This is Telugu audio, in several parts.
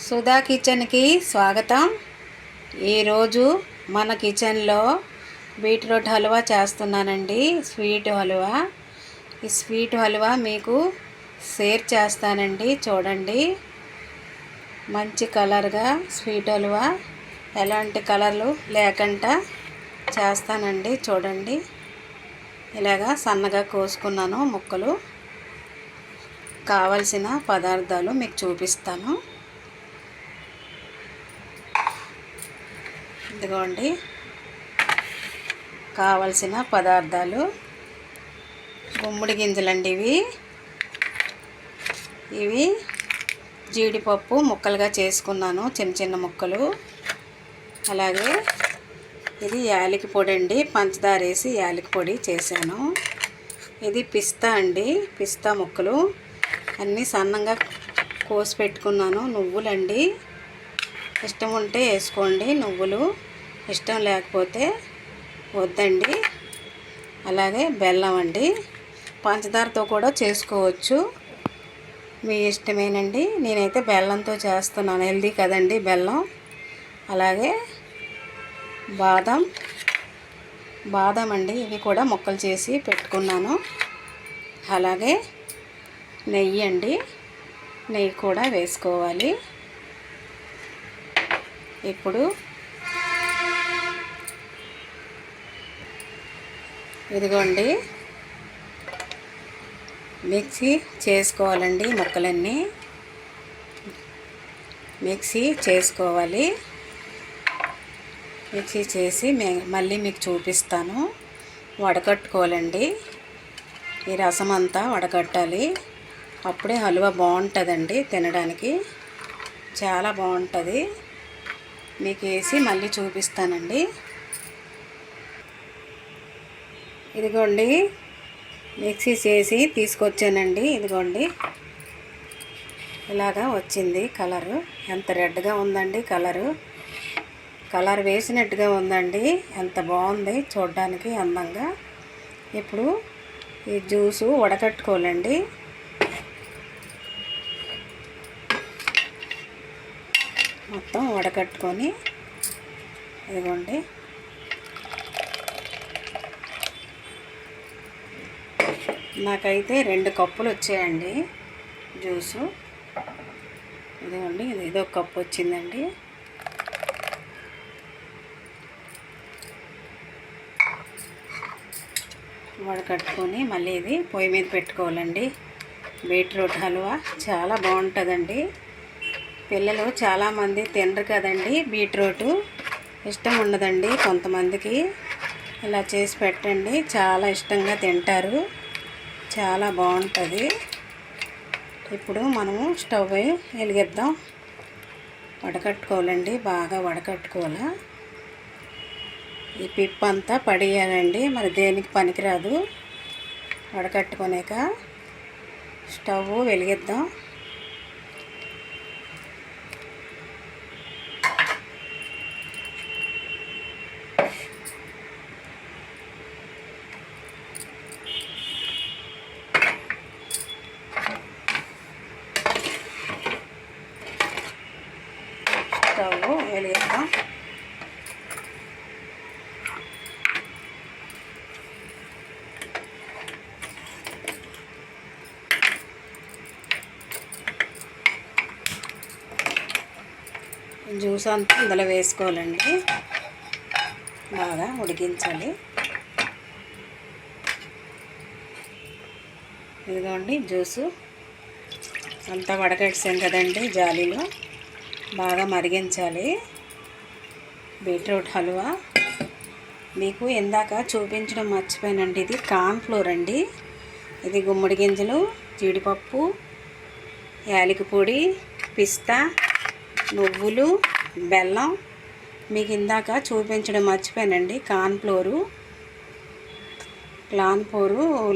సుధా కిచెన్కి స్వాగతం. ఈరోజు మన కిచెన్లో బీట్రూట్ హల్వా చేస్తున్నానండి. స్వీట్ హల్వా. ఈ స్వీట్ హల్వా మీకు షేర్ చేస్తానండి. చూడండి, మంచి కలర్గా స్వీట్ హల్వా ఎలాంటి కలర్లు లేకుండా చేస్తానండి. చూడండి, ఇలాగా సన్నగా కోసుకున్నాను ముక్కలు. కావలసిన పదార్థాలు మీకు చూపిస్తాను. ఇదిగోండి కావలసిన పదార్థాలు. గుమ్మడి గింజలండి ఇవి జీడిపప్పు ముక్కలుగా చేసుకున్నాను, చిన్న చిన్న ముక్కలు. అలాగే ఇది యాలకి పొడి అండి, పంచదార వేసి యాలకి పొడి చేశాను. ఇది పిస్తా అండి, పిస్తా ముక్కలు అన్నీ సన్నంగా కోసి పెట్టుకున్నాను. నువ్వులండి, ఇష్టం ఉంటే వేసుకోండి నువ్వులు, ఇష్టం లేకపోతే వద్దండి. అలాగే బెల్లం అండి, పంచదారతో కూడా చేసుకోవచ్చు, మీ ఇష్టమేనండి. నేనైతే బెల్లంతో చేస్తున్నాను, హెల్దీ కదండి బెల్లం. అలాగే బాదం అండి, ఇవి కూడా ముక్కలు చేసి పెట్టుకున్నాను. అలాగే నెయ్యి అండి, నెయ్యి కూడా వేసుకోవాలి. ఇప్పుడు ఇదిగోండి మిక్సీ చేసుకోవాలండి, ముక్కలన్నీ మిక్సీ చేసుకోవాలి. మిక్సీ చేసి మళ్ళీ మీకు చూపిస్తాను. వడకట్టుకోవాలండి, ఈ రసం అంతా వడకట్టాలి. అప్పుడే హల్వా బాగుంటుందండి, తినడానికి చాలా బాగుంటుంది. మీకు వేసి మళ్ళీ చూపిస్తానండి. ఇదిగోండి మిక్సీ చేసి తీసుకొచ్చానండి. ఇదిగోండి ఇలాగా వచ్చింది కలరు. ఎంత రెడ్గా ఉందండి కలర్ వేసినట్టుగా ఉందండి. ఎంత బాగుంది చూడడానికి అందంగా. ఇప్పుడు ఈ జ్యూసు వడకట్టుకోవాలండి. మొత్తం వడకట్టుకొని ఇదిగోండి నాకైతే 2 కప్పులు వచ్చాయండి జ్యూసు. ఇదిగోండి ఇది 1 కప్పు వచ్చిందండి. వడకట్టుకొని మళ్ళీ ఇది పొయ్యి మీద పెట్టుకోవాలండి. బీట్రూట్ హల్వా చాలా బాగుంటుందండి. పిల్లలు చాలామంది తినరు కదండి, బీట్రూటు ఇష్టం ఉండదండి కొంతమందికి. ఇలా చేసి పెట్టండి, చాలా ఇష్టంగా తింటారు, చాలా బాగుంటుంది. ఇప్పుడు మనము స్టవ్ వెలిగిద్దాం. వడకట్టుకోవాలండి, బాగా వడకట్టుకోవాలి. ఈ పిప్ అంతా పడేయాలండి, మరి దేనికి పనికిరాదు. వడకట్టుకునేక స్టవ్ వెలిగిద్దాం. స్టవ్ వెలిగిద్దాం. జ్యూస్ అంతా ఇందులో వేసుకోవాలండి, బాగా ఉడికించాలి. ఇదిగోండి జ్యూసు అంతా వడకట్టాం కదండి, జాలీలో బాగా మరిగించాలి. బీట్రూట్ హల్వా మీకు ఇందాక చూపించడం మర్చిపోయానండి. ఇది కార్న్ఫ్లోర్ అండి. ఇది గుమ్మడి గింజలు, జీడిపప్పు, యాలకి పొడి, పిస్తా, నువ్వులు, బెల్లం. మీకు ఇందాక చూపించడం మర్చిపోయానండి. కార్న్ఫ్లోరు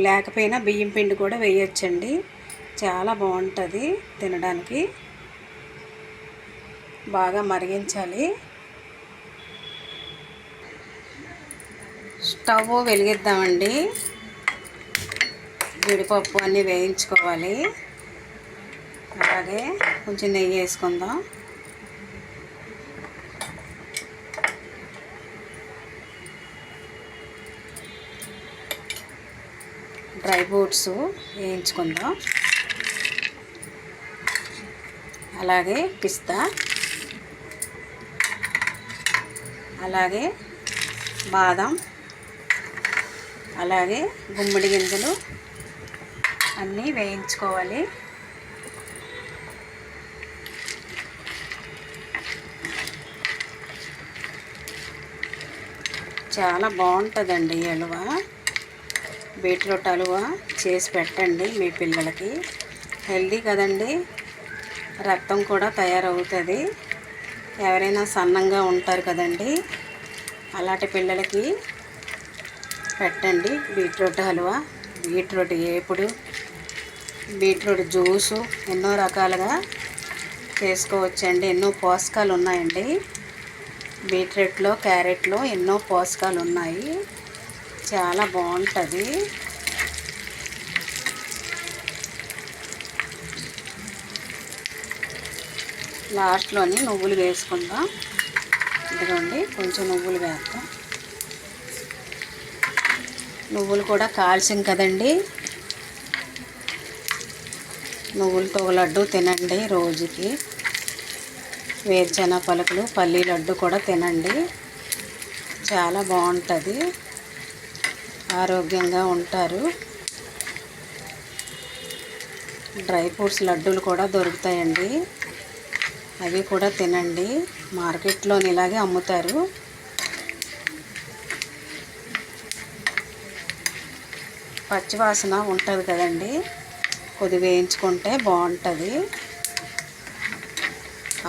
లేకపోయినా బియ్యం పిండి కూడా వేయొచ్చండి, చాలా బాగుంటుంది తినడానికి. బాగా మరిగించాలి. స్టవ్ వెలిగిద్దామండి. జీడిపప్పు అన్నీ వేయించుకోవాలి. అలాగే కొంచెం నెయ్యి వేసుకుందాం. డ్రై ఫ్రూట్స్ వేయించుకుందాం. అలాగే పిస్తా, అలాగే బాదం, అలాగే గుమ్మడి గింజలు అన్నీ వేయించుకోవాలి. చాలా బాగుంటుందండి హల్వా. బీట్రూట్ హల్వా చేసి పెట్టండి మీ పిల్లలకి. హెల్దీ కదండి, రక్తం కూడా తయారవుతుంది. ఎవరైనా సన్నంగా ఉంటారు కదండి, అలాంటి పిల్లలకి పెట్టండి బీట్రూట్ హల్వా. బీట్రూట్ ఏపుడు, బీట్రూట్ జ్యూసు ఎన్నో రకాలుగా చేసుకోవచ్చండి. ఎన్నో పోషకాలు ఉన్నాయండి బీట్రూట్లో, క్యారెట్లో ఎన్నో పోషకాలు ఉన్నాయి. చాలా బాగుంటుంది. లాస్ట్లోని నువ్వులు వేసుకుందాం. ఇదిగోండి కొంచెం నువ్వులు వేద్దాం. నువ్వులు కూడా కాల్చిన కదండి, నువ్వులతో లడ్డు తినండి రోజుకి. వేరుశనగ పలుకులు, పల్లీ లడ్డు కూడా తినండి. చాలా బాగుంటుంది, ఆరోగ్యంగా ఉంటారు. డ్రై ఫ్రూట్స్ లడ్డూలు కూడా దొరుకుతాయండి, అవి కూడా తినండి. మార్కెట్లోని ఇలాగే అమ్ముతారు. పచ్చివాసన ఉంటుంది కదండి, కొద్ది వేయించుకుంటే బాగుంటుంది.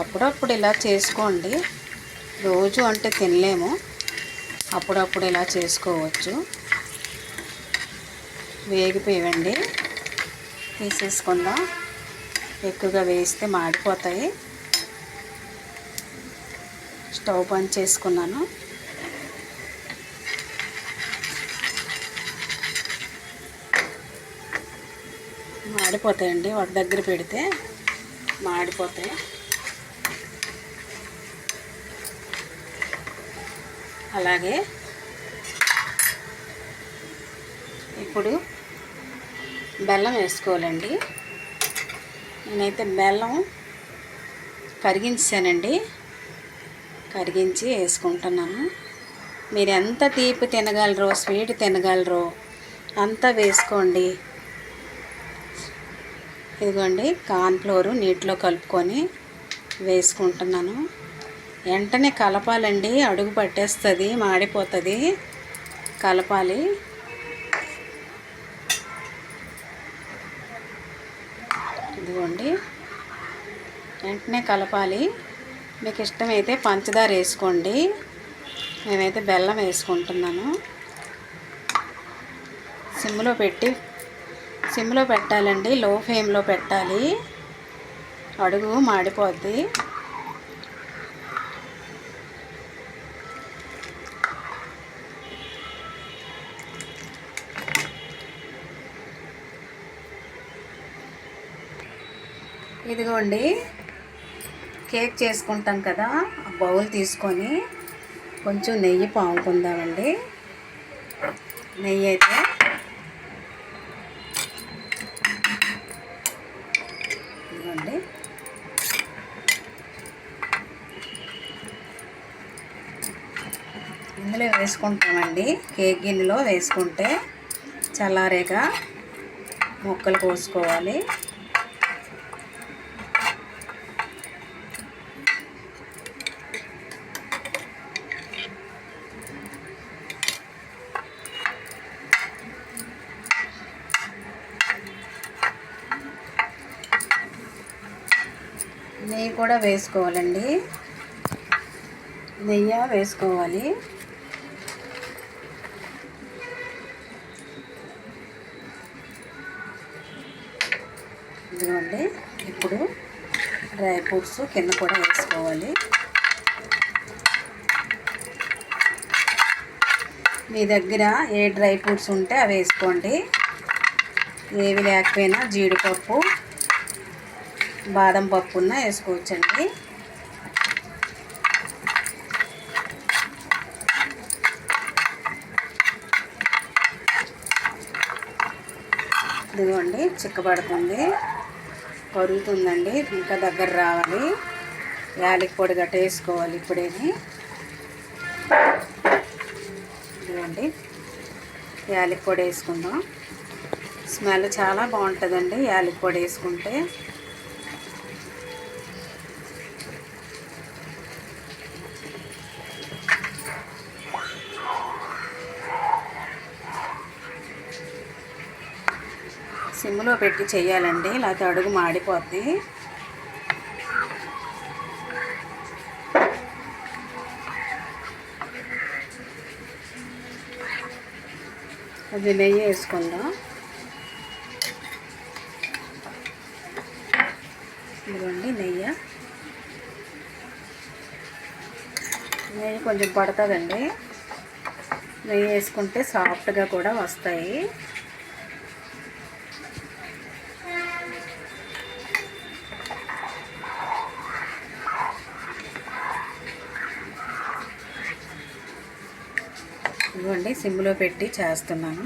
అప్పుడప్పుడు ఇలా చేసుకోండి. రోజు అంటే తినలేము, అప్పుడప్పుడు ఇలా చేసుకోవచ్చు. వేగిపోయండి, తీసేసుకుందాం. ఎక్కువగా వేస్తే మాడిపోతాయి. స్టవ్ బంద్ చేసుకున్నాను. మాడిపోతాయండి, ఒక దగ్గర పెడితే మాడిపోతాయి. అలాగే ఇప్పుడు బెల్లం వేసుకోవాలండి. నేనైతే బెల్లం కరిగించానండి, కరిగించి వేసుకుంటున్నాను. మీరు ఎంత తీపి తినగలరో, స్వీట్ తినగలరో అంతా వేసుకోండి. ఇదిగోండి కార్న్ఫ్లోరు నీటిలో కలుపుకొని వేసుకుంటున్నాను. వెంటనే కలపాలండి, అడుగు పట్టేస్తుంది, మాడిపోతుంది. కలపాలి. ఇదిగోండి వెంటనే కలపాలి. మీకు ఇష్టమైతే పంచదార వేసుకోండి, నేనైతే బెల్లం వేసుకుంటున్నాను. సిమ్లో పెట్టాలండి, లో ఫ్లేమ్లో పెట్టాలి, అడుగు మాడిపోద్ది. ఇదిగోండి కేక్ చేసుకుంటాం కదా, ఆ బౌల్ తీసుకొని కొంచెం నెయ్యి పాముకుందామండి. నెయ్యి అయితే ఇదిగోండి ఇందులో వేసుకుంటామండి. కేక్ గిన్నెలో వేసుకుంటే చల్లారేగా ముక్కలు కోసుకోవాలి. నెయ్యి కూడా వేసుకోవాలండి, నెయ్యి వేసుకోవాలి. ఇదిగోండి ఇప్పుడు డ్రై ఫ్రూట్స్ కింద కూడా వేసుకోవాలి. మీ దగ్గర ఏ డ్రై ఫ్రూట్స్ ఉంటే అవి వేసుకోండి. ఏవి లేకపోయినా జీడిపప్పు, బాదం పప్పు ఉన్న వేసుకోవచ్చండి. ఇదిగోండి చిక్కబడుతుంది, కరుగుతుందండి. ఇంకా దగ్గర రావాలి. యాలకి పొడి గట్ట వేసుకోవాలి ఇప్పుడేని. ఇదిగోండి యాలకి పొడి వేసుకుందాం. స్మెల్ చాలా బాగుంటుందండి యాలకి పొడి వేసుకుంటే. సిమ్లో పెట్టి చేయాలండి, లేకపోతే అడుగు మాడిపోద్ది. అది నెయ్యి వేసుకుందాం. ఇదిగోండి నెయ్యి కొంచెం పడుతుందండి. నెయ్యి వేసుకుంటే సాఫ్ట్గా కూడా వస్తాయి. ఇదిగోండి సిమ్లో పెట్టి చేస్తున్నాను.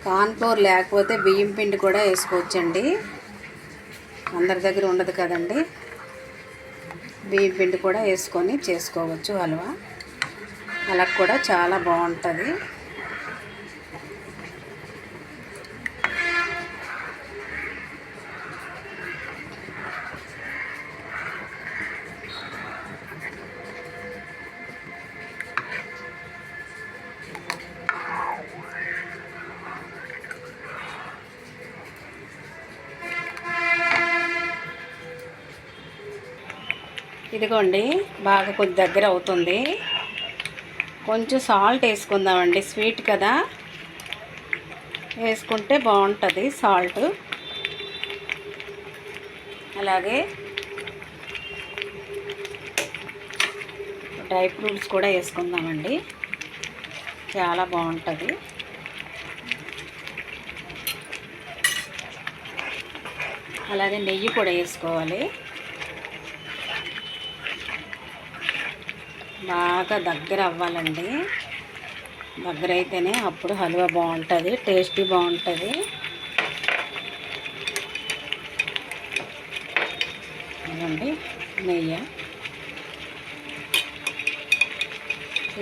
కార్న్ఫ్లోర్ లేకపోతే బియ్యం పిండి కూడా వేసుకోవచ్చండి, అందరి దగ్గర ఉండదు కదండి. బియ్యం పిండి కూడా వేసుకొని చేసుకోవచ్చు హల్వా. అలా కూడా చాలా బాగుంటుంది. ఇదిగోండి బాగా కొద్ది దగ్గర అవుతుంది. కొంచెం సాల్ట్ వేసుకుందామండి, స్వీట్ కదా, వేసుకుంటే బాగుంటుంది సాల్ట్. అలాగే డ్రై ఫ్రూట్స్ కూడా వేసుకుందామండి, చాలా బాగుంటుంది. అలాగే నెయ్యి కూడా వేసుకోవాలి. బాగా దగ్గర అవ్వాలండి, దగ్గర అయితేనే అప్పుడు హల్వా బాగుంటుంది, టేస్టీ బాగుంటుంది. ఇదండి నెయ్యి.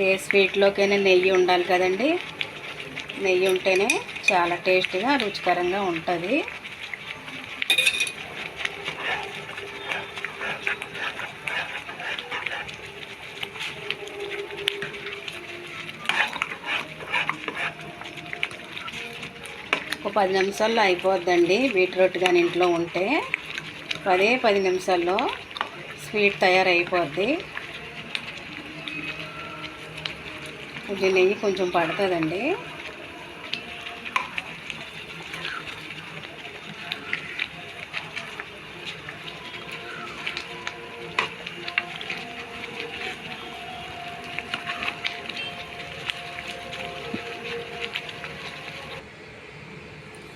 ఏ స్వీట్లోకైనా నెయ్యి ఉండాలి కదండి, నెయ్యి ఉంటేనే చాలా టేస్టీగా రుచికరంగా ఉంటుంది. ఒక 10 నిమిషాల్లో అయిపోద్దండి. బీట్రూట్ కానీ ఇంట్లో ఉంటే 10 నిమిషాల్లో స్వీట్ తయారైపోద్ది. కొంచెం నెయ్యి కొంచెం పడుతుందండి.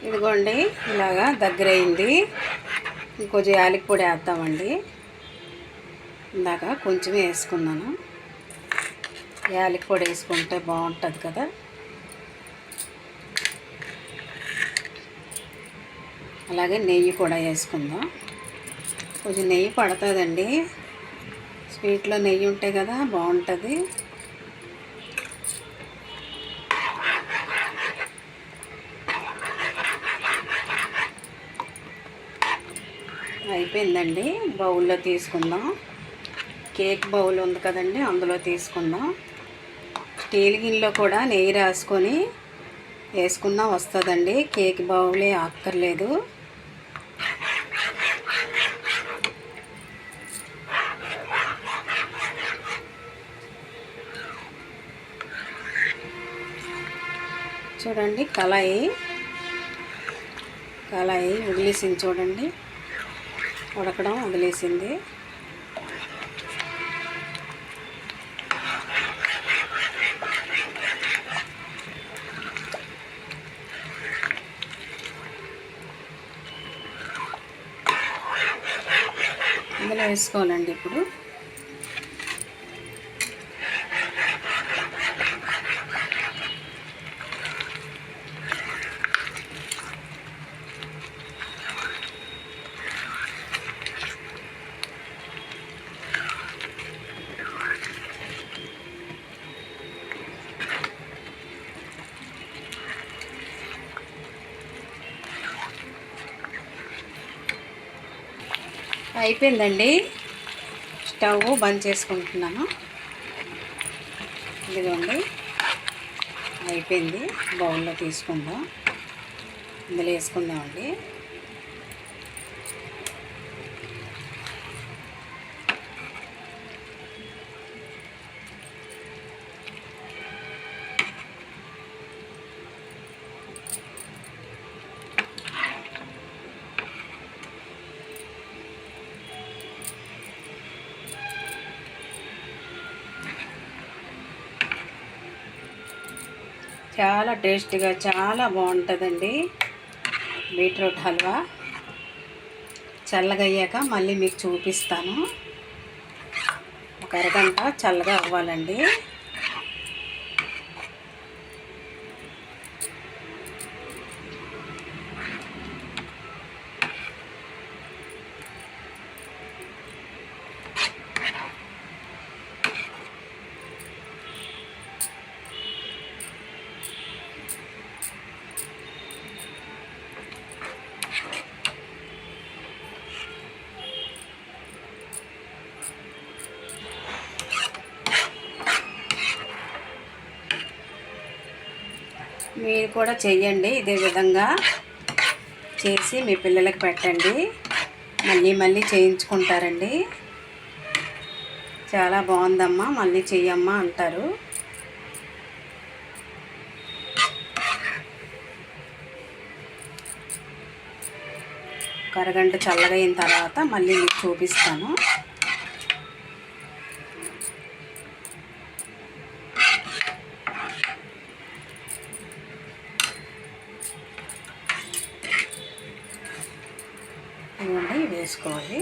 ఇదిగోండి ఇలాగా దగ్గర అయింది. ఇంకొంచెం యాలకి పొడి వేద్దామండి. ఇందాక కొంచెం వేసుకున్నాను, యాలకి పొడి వేసుకుంటే బాగుంటుంది కదా. అలాగే నెయ్యి కూడా వేసుకుందాం. కొంచెం నెయ్యి పడుతుందండి, స్వీట్లో నెయ్యి ఉంటే కదా బాగుంటుంది. అయిపోయిందండి. బౌల్లో తీసుకుందాం. కేక్ బౌల్ ఉంది కదండి, అందులో తీసుకుందాం. స్టీల్ గిన్నెలో కూడా నెయ్యి రాసుకొని వేసుకున్నా వస్తుందండి, కేక్ బౌలే అక్కర్లేదు. చూడండి కళాయి వదిలేసింది, చూడండి ఉడకడం వదిలేసింది. ఇందులో వేసుకోవాలండి. ఇప్పుడు అయిపోయిందండి. స్టవ్ బంద్ చేసుకుంటున్నాను. ఇదిగోండి అయిపోయింది. బౌల్లో తీసుకుందాం. ఇందులో వేసుకుందామండి. చాలా టేస్టీగా చాలా బాగుంటుందండి బీట్రూట్ హల్వా. చల్లగా అయ్యాక మళ్ళీ మీకు చూపిస్తాను. ఒక అరగంట చల్లగా అవ్వాలండి. మీరు కూడా చెయ్యండి. ఇదే విధంగా చేసి మీ పిల్లలకి పెట్టండి. మళ్ళీ మళ్ళీ చేయించుకుంటారండి. చాలా బాగుందమ్మా, మళ్ళీ చెయ్యమ్మా అంటారు. ఒక అరగంట చల్లగా అయిన తర్వాత మళ్ళీ మీకు చూపిస్తాను. ఇవ్వండి, వేసుకోవాలి.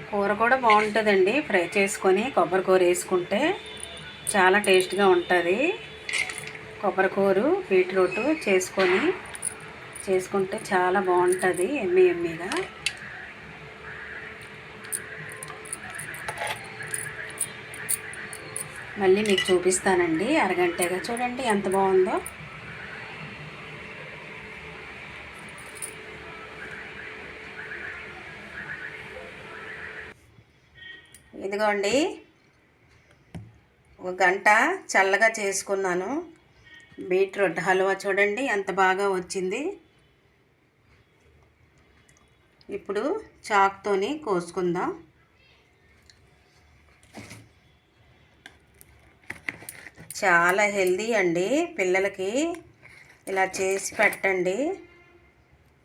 కూర కూడా బాగుంటుందండి. ఫ్రై చేసుకొని కొబ్బరి కూర వేసుకుంటే చాలా టేస్ట్గా ఉంటుంది. కొబ్బరి కూర బీట్రూట్ చేసుకుంటే చాలా బాగుంటుంది. ఎమ్మీగా మళ్ళీ మీకు చూపిస్తానండి. అరగంటగా చూడండి ఎంత బాగుందో. ఇదిగోండి, ఒక గంట చల్లగా చేసుకున్నాను బీట్రూట్ హల్వా. చూడండి ఎంత బాగా వచ్చింది. ఇప్పుడు చాకుతోని కోసుకుందాం. చాలా హెల్దీ అండి. పిల్లలకి ఇలా చేసి పెట్టండి.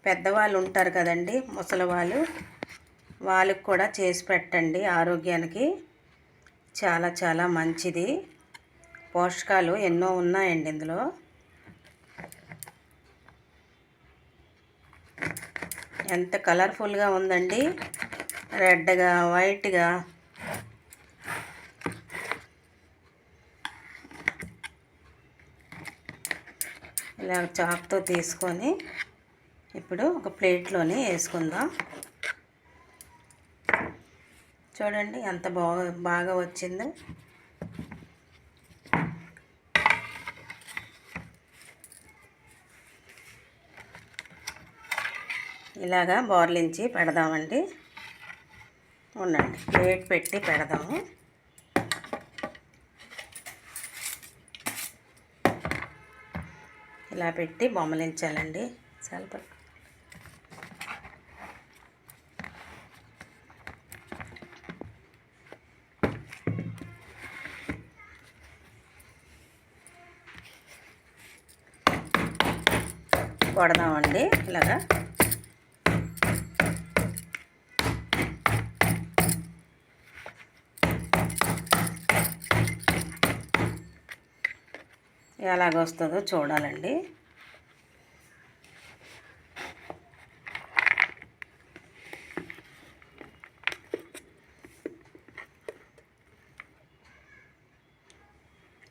పెద్దవాళ్ళు ఉంటారు కదండి, ముసలి వాళ్ళకి కూడా చేసి పెట్టండి. ఆరోగ్యానికి చాలా చాలా మంచిది. పోషకాలు ఎన్నో ఉన్నాయండి ఇందులో. ఎంత కలర్ఫుల్గా ఉందండి, రెడ్గా వైట్గా. ఇలా చాకుతో తీసుకొని ఇప్పుడు ఒక ప్లేట్లోని వేసుకుందాం. చూడండి ఎంత బాగా వచ్చిందో. ఇలాగా బోర్లించి పెడదామండి. ఉండండి, ప్లేట్ పెట్టి పెడదాము. ఇలా పెట్టి బొమ్మలించాలండి. చాలా కొడదామండి ఇలాగా. ఎలాగొస్తుందో చూడాలండి.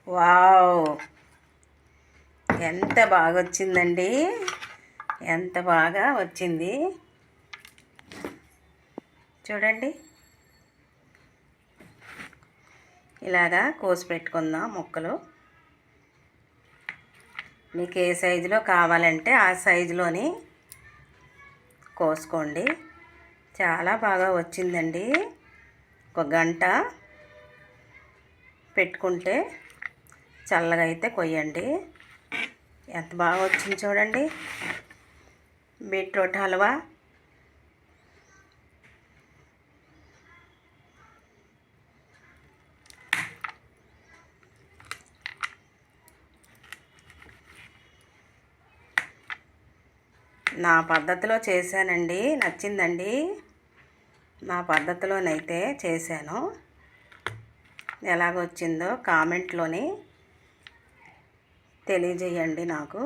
వావ్, ఎంత బాగా వచ్చిందండి, ఎంత బాగా వచ్చింది చూడండి. ఇలాగా కోసి పెట్టుకుందాం ముక్కలు. మీకు ఏ సైజులో కావాలంటే ఆ సైజులోని కోసుకోండి. చాలా బాగా వచ్చిందండి. ఒక గంట పెట్టుకుంటే చల్లగా అయితే కొయ్యండి. ఎంత బాగా వచ్చింది చూడండి బీట్రూట్ హల్వా. నా పద్ధతిలో చేశానండి, నచ్చిందండి. నా పద్ధతిలోనైతే చేశాను. ఎలాగొచ్చిందో కామెంట్లోని తెలియజేయండి నాకు.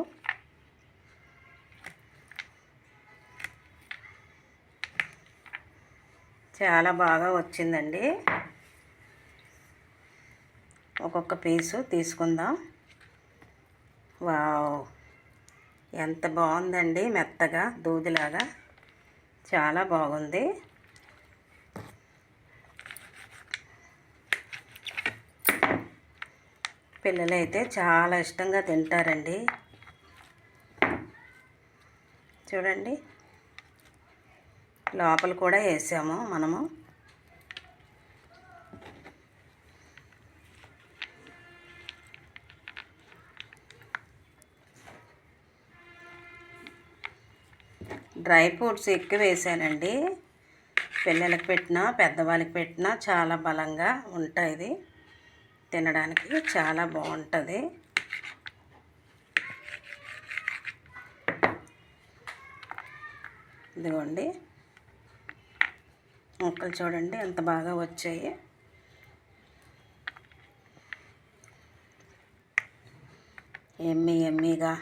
చాలా బాగా వచ్చిందండి. ఒక్కొక్క పీసు తీసుకుందాం. వావ్, ఎంత బాగుందండి, మెత్తగా దూదిలాగా చాలా బాగుంది. పిల్లలైతే చాలా ఇష్టంగా తింటారండి. చూడండి, లోపల కూడా వేసాము మనము. డ్రై ఫ్రూట్స్ ఎక్కువ వేసానండి. పిల్లలకి పెట్టినా పెద్దవాళ్ళకి పెట్టినా చాలా బలంగా ఉంటుంది, తినడానికి చాలా బాగుంటుంది. ఇదిగోండి ముక్కలు చూడండి ఎంత బాగా వచ్చాయి. ఎమ్మీగా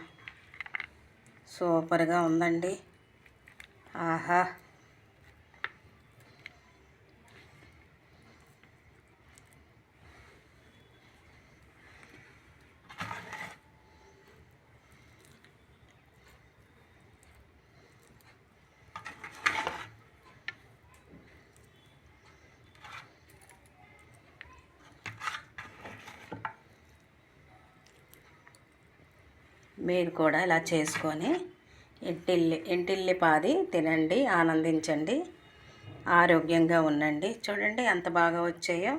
సూపర్గా ఉందండి. ఆహా, మీరు కూడా ఇలా చేసుకొని ఇంటిల్లిపాది తినండి, ఆనందించండి, ఆరోగ్యంగా ఉండండి. చూడండి ఎంత బాగా వచ్చాయో.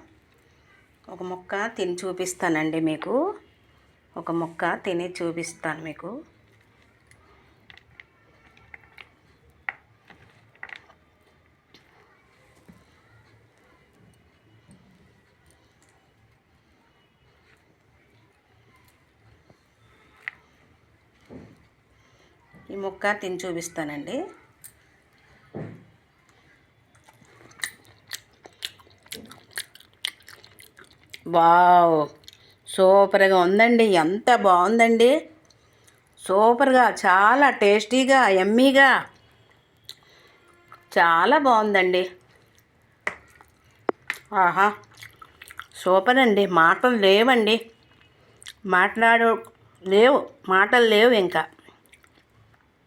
ఒక ముక్క తిని చూపిస్తానండి మీకు. ఒక ముక్క తిని చూపిస్తాను మీకు. ఈ ముక్క తిని చూపిస్తానండి. వావ్, సూపర్గా ఉందండి. ఎంత బాగుందండి, సూపర్గా, చాలా టేస్టీగా, యమ్మీగా, చాలా బాగుందండి. ఆహా, సూపర్ అండి. మాటలు లేవండి, మాటలు లేవు ఇంకా.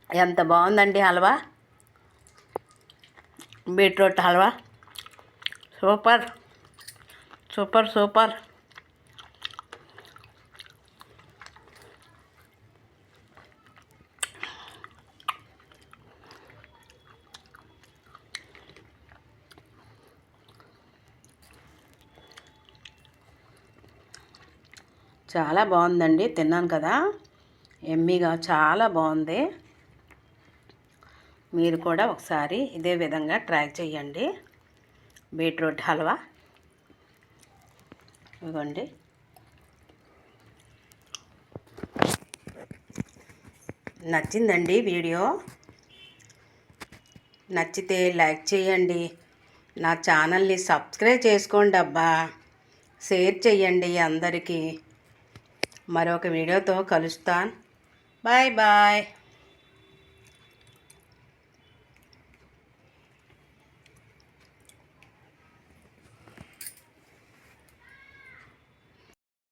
ఎంత బాగుందండి halwa, beetroot halwa. Super super super. చాలా బాగుందండి, తిన్నాను కదా, యమ్మీగా చాలా బాగుంది. మీరు కూడా ఒకసారి ఇదే విధంగా ట్రై చేయండి బీట్రూట్ హల్వా. ఇవ్వండి. నచ్చిందండి వీడియో? నచ్చితే లైక్ చేయండి, నా ఛానల్ని సబ్స్క్రైబ్ చేసుకోండి అబ్బా, షేర్ చేయండి అందరికీ. మరొక వీడియోతో కలుస్తాను. Bye bye.